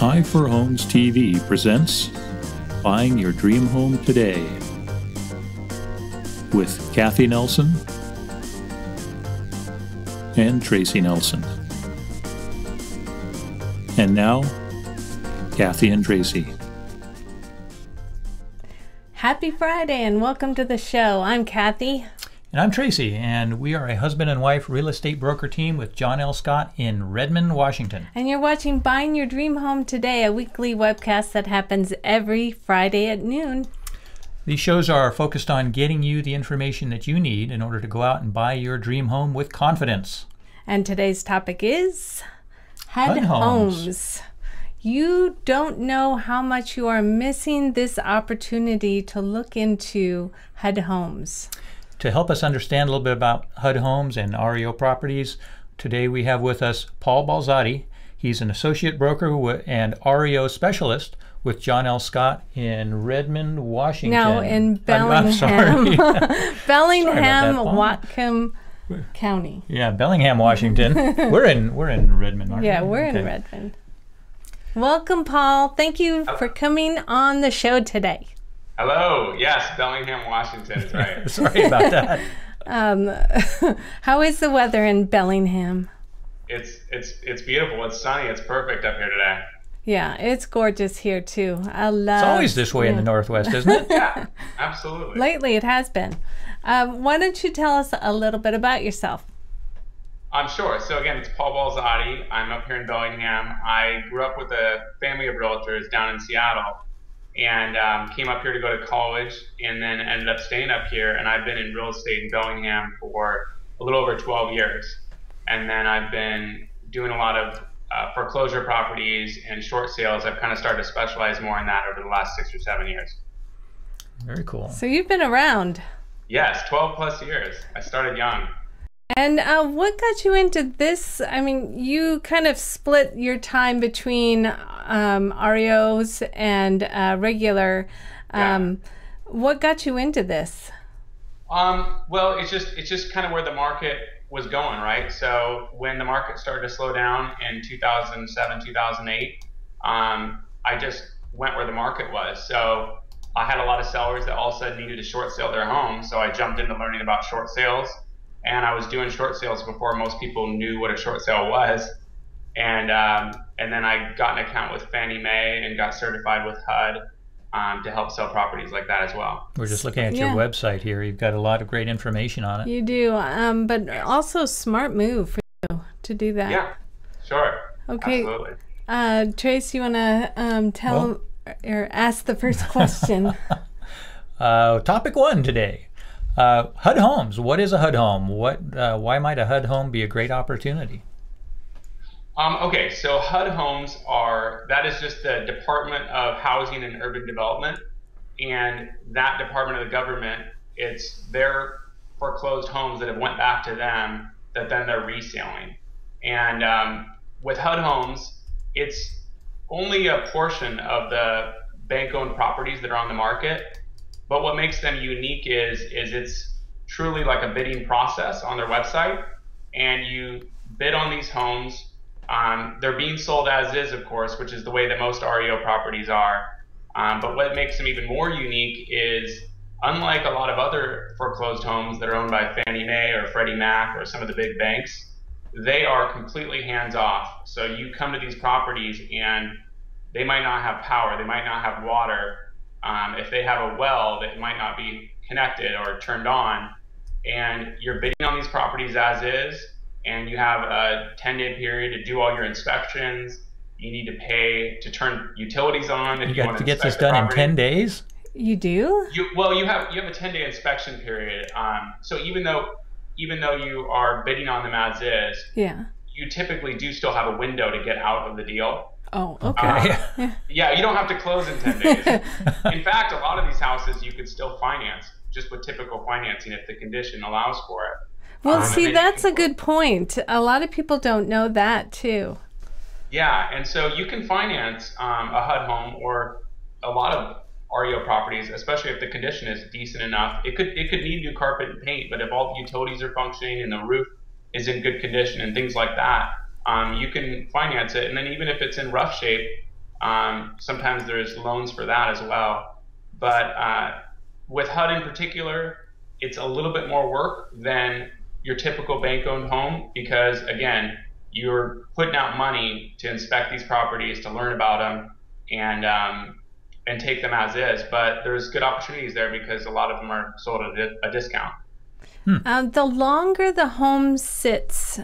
Eye4Homes TV presents Buying Your Dream Home Today with Kathy Nelson and Tracy Nelson. And now, Kathy and Tracy. Happy Friday and welcome to the show. I'm Kathy. And I'm Tracy, and we are a husband and wife real estate broker team with John L. Scott in Redmond, Washington. And you're watching Buying Your Dream Home Today, a weekly webcast that happens every Friday at noon. These shows are focused on getting you the information that you need in order to go out and buy your dream home with confidence. And today's topic is HUD homes. You don't know how much you are missing this opportunity to look into HUD homes. To help us understand a little bit about HUD homes and REO properties, today we have with us Paul Balzotti. He's an associate broker and REO specialist with John L. Scott in Redmond, Washington. No, in Bellingham. Bellingham, Whatcom County. Yeah, Bellingham, Washington. We're in Redmond, aren't we? Yeah, we're in Redmond. Welcome, Paul. Thank you for coming on the show today. Hello. Yes, Bellingham, Washington is right. Sorry about that. How is the weather in Bellingham? It's beautiful. It's sunny. It's perfect up here today. Yeah, it's gorgeous here too. It's always this way in the Northwest, isn't it? Yeah, absolutely. Lately it has been. Why don't you tell us a little bit about yourself? I'm sure. So again, it's Paul Balzotti. I'm up here in Bellingham. I grew up with a family of realtors down in Seattle and came up here to go to college and then ended up staying up here. And I've been in real estate in Bellingham for a little over 12 years. And then I've been doing a lot of foreclosure properties and short sales. I've kind of started to specialize more in that over the last 6 or 7 years. Very cool. So you've been around. Yes, 12 plus years. I started young. And what got you into this? I mean, you kind of split your time between REOs and regular. What got you into this? Well, it's just kind of where the market was going, right? So when the market started to slow down in 2007, 2008, I just went where the market was. So I had a lot of sellers that all of a sudden needed to short sale their home. So I jumped into learning about short sales. And I was doing short sales before most people knew what a short sale was. And then I got an account with Fannie Mae and got certified with HUD to help sell properties like that as well. We're just looking at your website here. You've got a lot of great information on it. You do, but also smart move for you to do that. Yeah, sure. Okay. Absolutely. Trace, you want to tell or ask the first question? Topic one today. HUD homes. What is a HUD home? Why might a HUD home be a great opportunity? Okay, so HUD homes that is just the Department of Housing and Urban Development, and that department of the government, it's their foreclosed homes that have went back to them that then they're reselling. And with HUD homes, it's only a portion of the bank-owned properties that are on the market. But what makes them unique is it's truly like a bidding process on their website, and you bid on these homes. They're being sold as is, of course, which is the way that most REO properties are. But what makes them even more unique is, unlike a lot of other foreclosed homes that are owned by Fannie Mae or Freddie Mac or some of the big banks, they are completely hands-off. So you come to these properties and they might not have power, they might not have water. If they have a well that might not be connected or turned on, and you're bidding on these properties as is, and you have a 10-day period to do all your inspections. You need to pay to turn utilities on. If you want to get this done in 10 days? You do? You have a 10-day inspection period. So even though you are bidding on them as is, you typically do still have a window to get out of the deal. Oh, okay. Yeah, you don't have to close in 10 days. In fact, a lot of these houses you could still finance just with typical financing if the condition allows for it. Well, see, that's a good point. A lot of people don't know that too. Yeah, and so you can finance a HUD home or a lot of REO properties, especially if the condition is decent enough. It could need new carpet and paint, but if all the utilities are functioning and the roof is in good condition and things like that, you can finance it. And then even if it's in rough shape, Sometimes there's loans for that as well. But with HUD in particular, it's a little bit more work than your typical bank-owned home because, again, you're putting out money to inspect these properties, to learn about them, and take them as is. But there's good opportunities there because a lot of them are sold at a discount. The longer the home sits,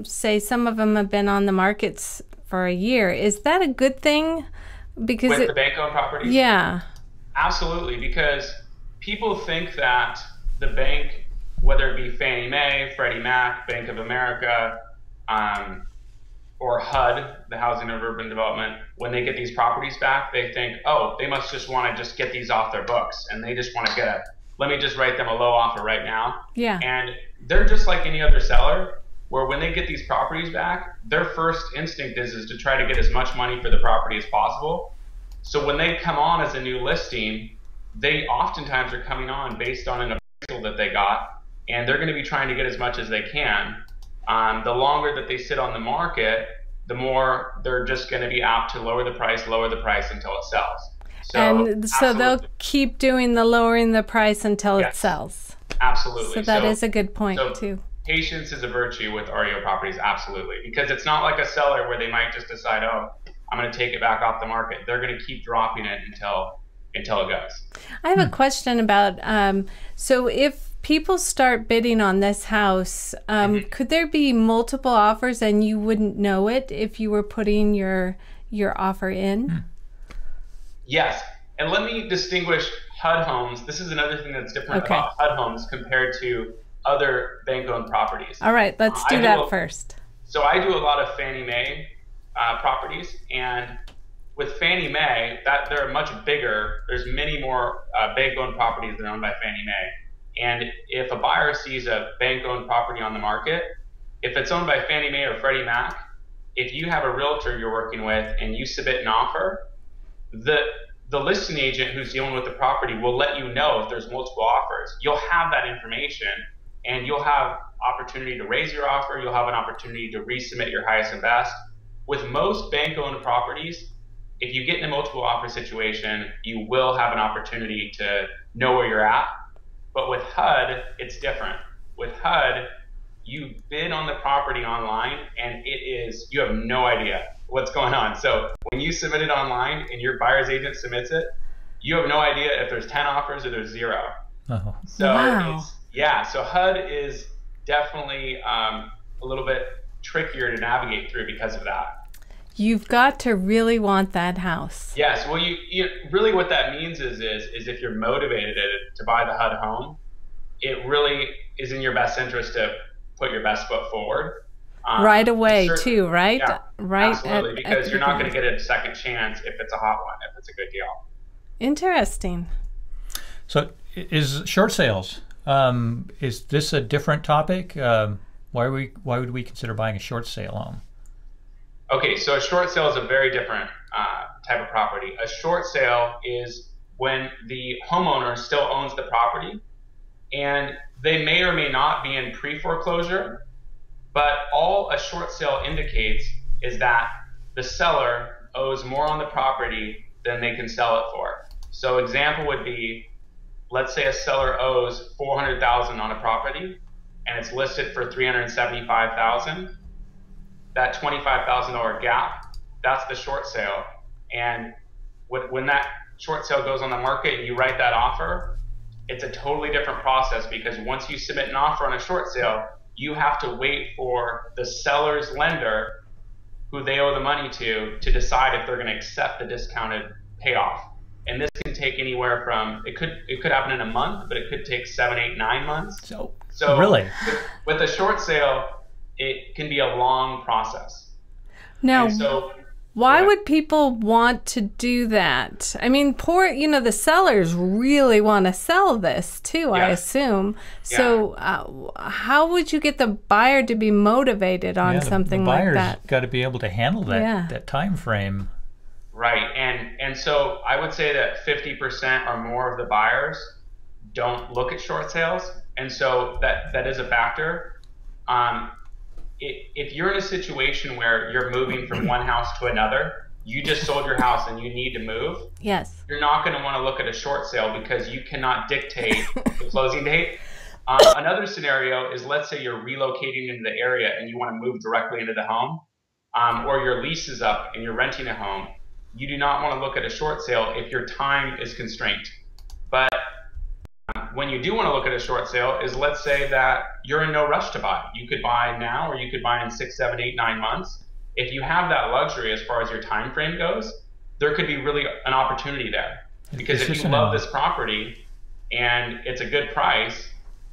say some of them have been on the markets for a year, is that a good thing? Because with the bank-owned properties? Yeah. Absolutely, because people think that the bank, whether it be Fannie Mae, Freddie Mac, Bank of America, or HUD, the Housing and Urban Development, when they get these properties back, they think, oh, they must just want to just get these off their books, and they just want to let me just write them a low offer right now. Yeah. And they're just like any other seller, where when they get these properties back, their first instinct is to try to get as much money for the property as possible. So when they come on as a new listing, they oftentimes are coming on based on an appraisal that they got, and they're going to be trying to get as much as they can. The longer that they sit on the market, the more they're just going to be apt to lower the price until it sells. So they'll keep doing the lowering the price until it sells. Absolutely. So that is a good point too. Patience is a virtue with REO properties, absolutely, because it's not like a seller where they might just decide, oh, I'm going to take it back off the market. They're going to keep dropping it until it goes. I have a question about, so if people start bidding on this house, could there be multiple offers and you wouldn't know it if you were putting your offer in? Yes, and let me distinguish HUD homes. This is another thing that's different about HUD homes compared to other bank-owned properties. All right, let's do that first. So I do a lot of Fannie Mae properties, and with Fannie Mae, they're much bigger. There's many more bank-owned properties that are owned by Fannie Mae. And if a buyer sees a bank-owned property on the market, if it's owned by Fannie Mae or Freddie Mac, if you have a realtor you're working with and you submit an offer, the listing agent who's dealing with the property will let you know if there's multiple offers. You'll have that information, and you'll have opportunity to raise your offer. You'll have an opportunity to resubmit your highest and best. With most bank-owned properties, if you get in a multiple offer situation, you will have an opportunity to know where you're at. But with HUD, it's different. With HUD, you bid on the property online, and you have no idea what's going on. So when you submit it online and your buyer's agent submits it, you have no idea if there's 10 offers or there's 0. Oh. So so HUD is definitely a little bit trickier to navigate through because of that. You've got to really want that house. Yes, well, you really what that means is if you're motivated to buy the HUD home, it really is in your best interest to put your best foot forward. Right away, too, right? Yeah, right. Absolutely, because you're not going to get a second chance if it's a hot one, if it's a good deal. Interesting. So, is short sales? Is this a different topic? Why would we consider buying a short sale home? Okay, so a short sale is a very different type of property. A short sale is when the homeowner still owns the property, and they may or may not be in pre-foreclosure. But all a short sale indicates is that the seller owes more on the property than they can sell it for. So example would be, let's say a seller owes $400,000 on a property and it's listed for $375,000. That $25,000 gap, that's the short sale. And when that short sale goes on the market and you write that offer, it's a totally different process, because once you submit an offer on a short sale, you have to wait for the seller's lender, who they owe the money to decide if they're going to accept the discounted payoff. And this can take anywhere from, it could happen in a month, but it could take 7, 8, 9 months. So really, with a short sale, it can be a long process. Now, why would people want to do that? I mean, the sellers really want to sell this too, I assume. Yeah. So how would you get the buyer to be motivated on something like that? The buyer's got to be able to handle that time frame. Right, and so I would say that 50% or more of the buyers don't look at short sales, and so that is a factor. If you're in a situation where you're moving from one house to another you just sold your house and you need to move, yes, you're not going to want to look at a short sale because you cannot dictate the closing date. Another scenario is, let's say you're relocating into the area and you want to move directly into the home, or your lease is up and you're renting a home. You do not want to look at a short sale if your time is constrained. But when you do want to look at a short sale is, let's say that you're in no rush to buy. You could buy now, or you could buy in 6, 7, 8, 9 months. If you have that luxury as far as your time frame goes, there could be really an opportunity there. Because if you love this property and it's a good price,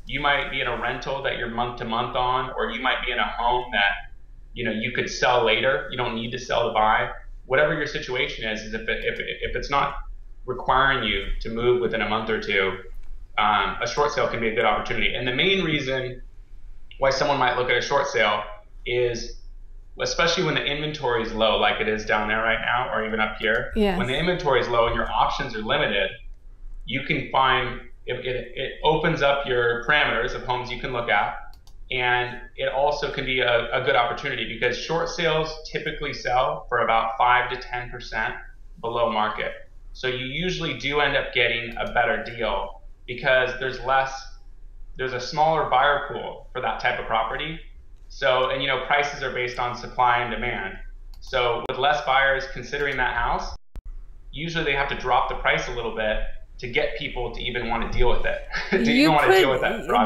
you might be in a rental that you're month to month on, or you might be in a home that you could sell later. You don't need to sell to buy. Whatever your situation is if it's not requiring you to move within a month or two, a short sale can be a good opportunity. And the main reason why someone might look at a short sale is, especially when the inventory is low, like it is down there right now, or even up here. Yes. When the inventory is low and your options are limited, you can find it opens up your parameters of homes you can look at, and it also can be a good opportunity because short sales typically sell for about 5 to 10% below market. So you usually do end up getting a better deal because there's a smaller buyer pool for that type of property. So, and prices are based on supply and demand. So with less buyers considering that house, usually they have to drop the price a little bit to get people to even want to deal with it.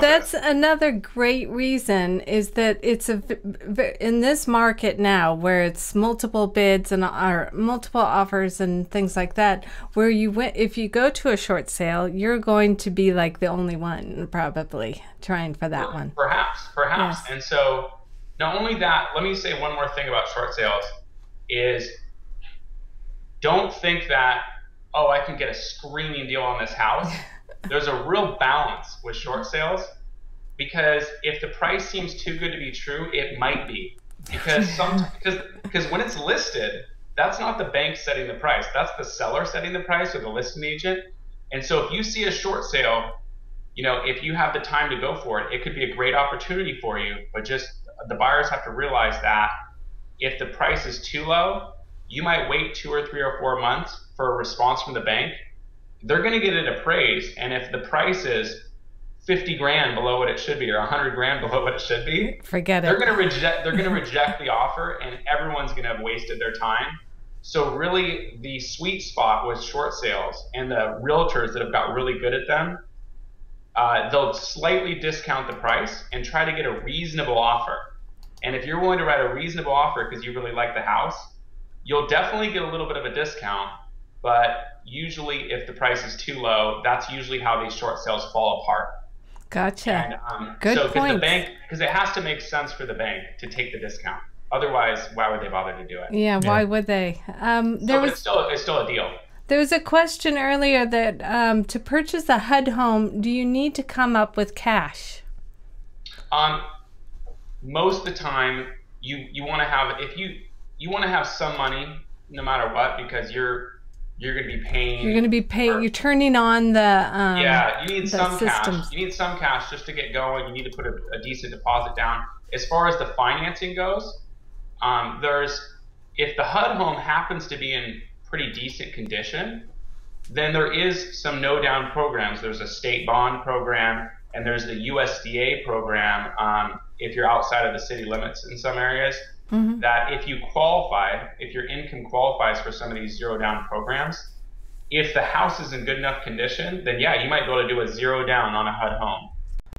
That's another great reason, is that it's in this market now where it's multiple bids and multiple offers and things like that, where if you go to a short sale, you're going to be like the only one probably trying for that one. Perhaps. Yes. And so not only that, let me say one more thing about short sales is, don't think that, oh, I can get a screaming deal on this house. There's a real balance with short sales, because if the price seems too good to be true, it might be. Because when it's listed, that's not the bank setting the price. That's the seller setting the price, or the listing agent. And so if you see a short sale, if you have the time to go for it, it could be a great opportunity for you. But just the buyers have to realize that if the price is too low, you might wait 2 or 3 or 4 months for a response from the bank. They're going to get it appraised, and if the price is 50 grand below what it should be, or 100 grand below what it should be, forget it. They're going to reject the offer, and everyone's going to have wasted their time. So really, the sweet spot with short sales and the realtors that have got really good at them, they'll slightly discount the price and try to get a reasonable offer. And if you're willing to write a reasonable offer because you really like the house, you'll definitely get a little bit of a discount. But usually if the price is too low, that's usually how these short sales fall apart. Gotcha. And, good point. Because it has to make sense for the bank to take the discount. Otherwise, why would they bother to do it? Yeah, why would they? It's still a deal. There was a question earlier that to purchase a HUD home, do you need to come up with cash? Most of the time, you want to have, you want to have some money no matter what, because you're going to be paying. You're going to be paying. You're turning on the yeah. You need some systems. cash. You need some cash just to get going. You need to put a decent deposit down. As far as the financing goes, if the HUD home happens to be in pretty decent condition, then there is some no down programs. There's a state bond program, and there's the USDA program if you're outside of the city limits in some areas. Mm-hmm. That if you qualify, if your income qualifies for some of these zero down programs, if the house is in good enough condition, then yeah, you might be able to do a zero down on a HUD home.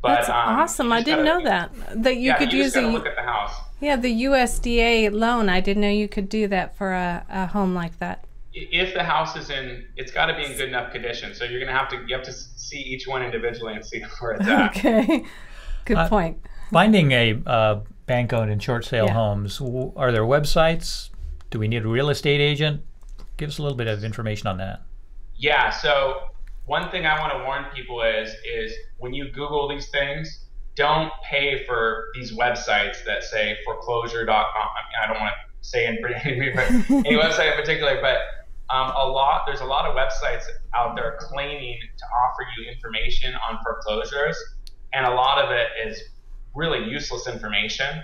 But, that's awesome. I didn't know that you could use look at the house. Yeah, the USDA loan. I didn't know you could do that for a home like that. If the house is it's got to be in good enough condition. So you have to see each one individually and see where it's at. Okay, good point. Finding a bank-owned and short sale homes, are there websites? Do we need a real estate agent? Give us a little bit of information on that. Yeah, so one thing I want to warn people is when you Google these things, don't pay for these websites that say foreclosure.com. I don't want to say any website in particular, but there's a lot of websites out there claiming to offer you information on foreclosures, and a lot of it is really useless information,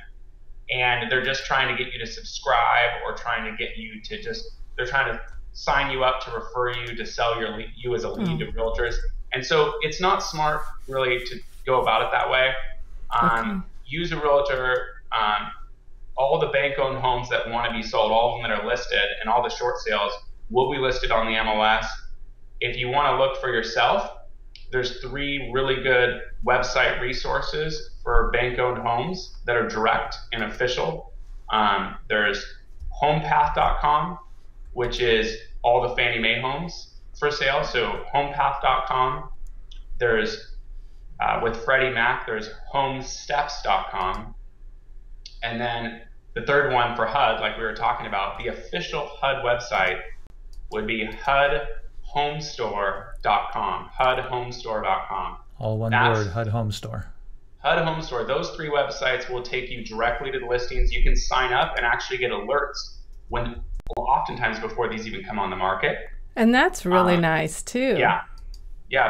and they're just trying to get you to subscribe or trying to get you to just they're trying to sign you up to refer you to sell you as a lead to realtors. And so it's not smart really to go about it that way. Use a realtor. All the bank-owned homes that want to be sold, all of them that are listed, and all the short sales will be listed on the MLS. If you want to look for yourself, there's 3 really good website resources for bank-owned homes that are direct and official. There's homepath.com, which is all the Fannie Mae homes for sale. So homepath.com. There's, with Freddie Mac, there's homesteps.com. And then the third one for HUD, like we were talking about, the official HUD website would be HUDhomestore.com. HUDhomestore.com. All one word, HUD Home Store. HUD Home Store. Those 3 websites will take you directly to the listings. You can sign up and actually get alerts oftentimes before these even come on the market. And that's really nice too. Yeah.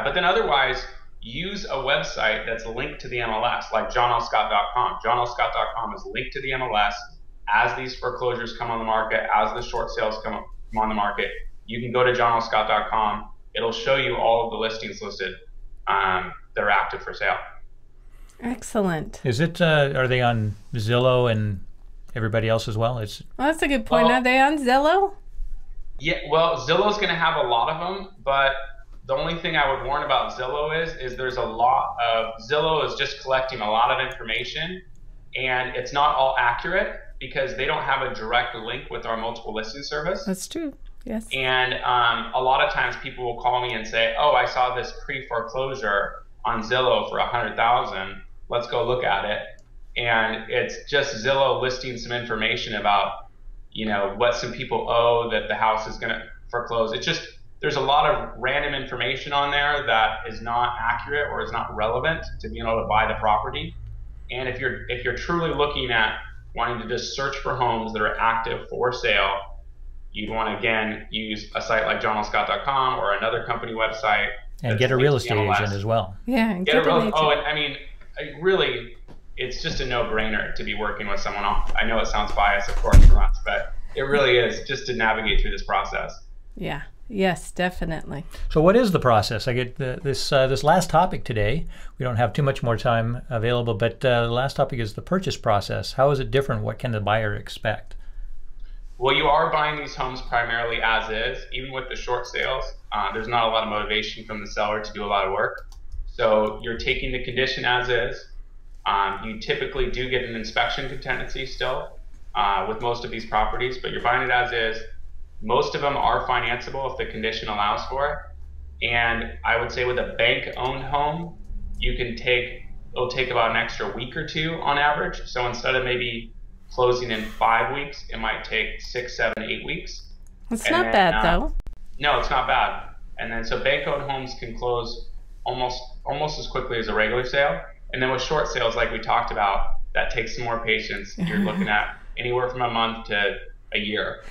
But then otherwise, use a website that's linked to the MLS, like johnlscott.com. johnlscott.com is linked to the MLS. As these foreclosures come on the market, as the short sales come on the market, you can go to johnlscott.com. It'll show you all of the listings listed that are active for sale. Excellent. Is it? Are they on Zillow and everybody else as well? Well, that's a good point. Are they on Zillow? Yeah. Well, Zillow's going to have a lot of them, but the only thing I would warn about Zillow is there's a lot of Zillow is just collecting a lot of information, and it's not all accurate because they don't have a direct link with our multiple listing service. That's true. Yes. And a lot of times people will call me and say, "Oh, I saw this pre-foreclosure on Zillow for $100,000. Let's go look at it." And it's just Zillow listing some information about, what some people owe that the house is going to foreclose. It's just there's a lot of random information on there that is not accurate or is not relevant to being able to buy the property. And if you're truly looking at wanting to just search for homes that are active for sale, you'd want to, again, use a site like johnlscott.com or another company website. And get a real estate agent as well. Yeah, and get an agent. Really, it's just a no-brainer to be working with someone else. I know it sounds biased, of course, from us, but it really is just to navigate through this process. Yeah. Yes, definitely. So what is the process? I get this last topic today. We don't have too much more time available, but the last topic is the purchase process. How is it different? What can the buyer expect? Well, you are buying these homes primarily as is. Even with the short sales, there's not a lot of motivation from the seller to do a lot of work. So you're taking the condition as is. You typically do get an inspection contingency still with most of these properties, but you're buying it as is. Most of them are financeable if the condition allows for it. And I would say with a bank-owned home, it'll take about an extra week or 2 on average. So instead of maybe closing in 5 weeks, it might take 6, 7, 8 weeks. It's not bad though. No, it's not bad. And then so bank-owned homes can close almost as quickly as a regular sale. And then with short sales, like we talked about, that takes some more patience. You're looking at anywhere from a month to a year.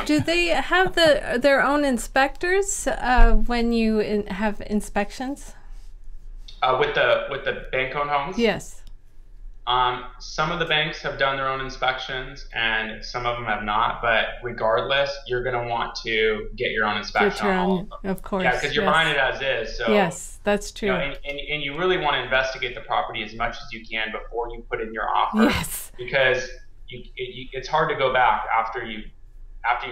Do they have their own inspectors when you have inspections? With the bank-owned homes? Yes. Some of the banks have done their own inspections and some of them have not, but regardless, you're going to want to get your own inspection on all of them. Of course. Yeah, because you're buying it as is. So, yes, that's true. And you really want to investigate the property as much as you can before you put in your offer. Yes. Because it's hard to go back after you've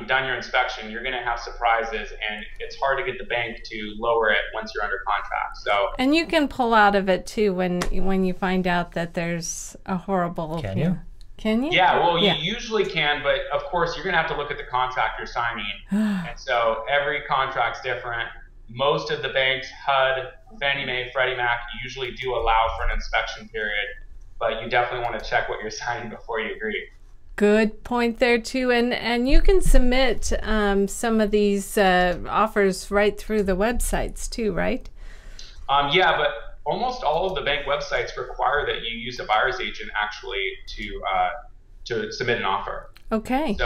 done your inspection. You're going to have surprises, and it's hard to get the bank to lower it once you're under contract. So, and you can pull out of it too when you find out that there's a horrible. Can you? Can you? Yeah, well, you usually can, but of course you're going to have to look at the contract you're signing, and so every contract's different. Most of the banks, HUD, Fannie Mae, Freddie Mac, usually do allow for an inspection period, but you definitely want to check what you're signing before you agree. Good point there too, and you can submit some of these offers right through the websites too, right? Yeah, but almost all of the bank websites require that you use a buyer's agent actually to submit an offer. Okay.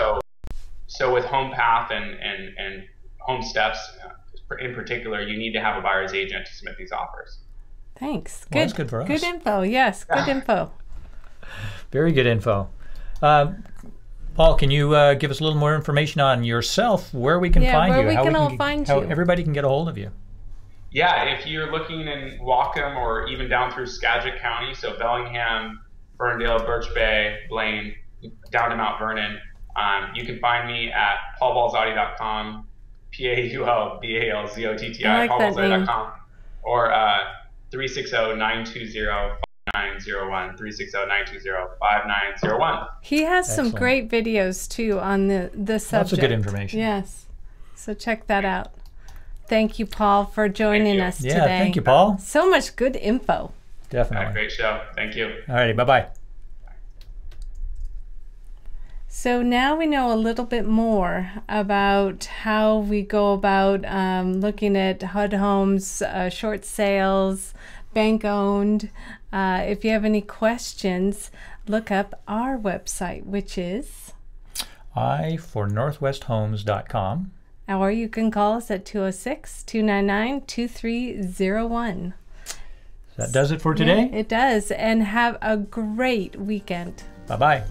So with HomePath and HomeSteps in particular, you need to have a buyer's agent to submit these offers. Thanks. Well, that's good for us. Good info. Yes, good info. Very good info. Paul, can you give us a little more information on yourself, where we can find you, how everybody can get a hold of you? Yeah, if you're looking in Whatcom or even down through Skagit County, so Bellingham, Ferndale, Birch Bay, Blaine, down to Mount Vernon, you can find me at paulbalzotti.com, PaulBalzotti, paulbalzotti.com, or 360-920-5901, 360-920-5901. He has some great videos too on the subject. Lots of good information. Yes, so check that out. Thank you, Paul, for joining us today. Yeah, thank you, Paul. So much good info. Definitely. Great show. Thank you. All righty, bye-bye. So now we know a little bit more about how we go about looking at HUD homes, short sales, bank-owned. If you have any questions, look up our website, which is Eye4Northwesthomes.com. Or you can call us at 206-299-2301. That does it for today? Yeah, it does. And have a great weekend. Bye-bye.